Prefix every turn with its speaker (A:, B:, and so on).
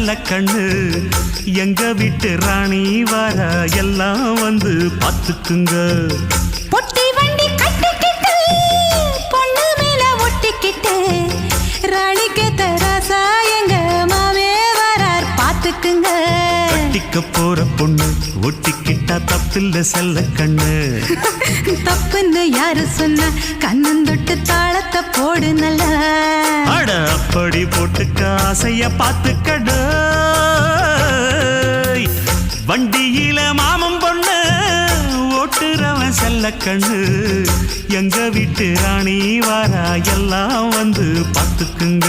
A: செல்ல கண்ணு எங்க வீட்டு ராணி வர எல்லாம் வந்து பார்த்துக்குங்க.
B: பொட்டி வண்டி கட்டிக்கிட்டு பொண்ணு மேல ஒட்டிக்கிட்டு ராணிக்கு தராசா எங்க மாமே வரார் பார்த்துக்குங்க.
A: கட்டிக்க போற பொண்ணு ஒட்டிக்கிட்டா தப்பில்ல செல்ல கண்ணு.
B: தப்புன்னு யாரு சொன்ன கண்ணந்தொட்டு தாளத்தை போடு நல்லா.
A: அட அப்படி போட்டுக்க ஆசைய பார்த்துக்கட. வண்டியில மாமன் பொண்ணு ஓட்டுறவன் செல்ல கண்ணு எங்க வீட்டு ராணி வாரா எல்லாம் வந்து பார்த்துக்குங்க.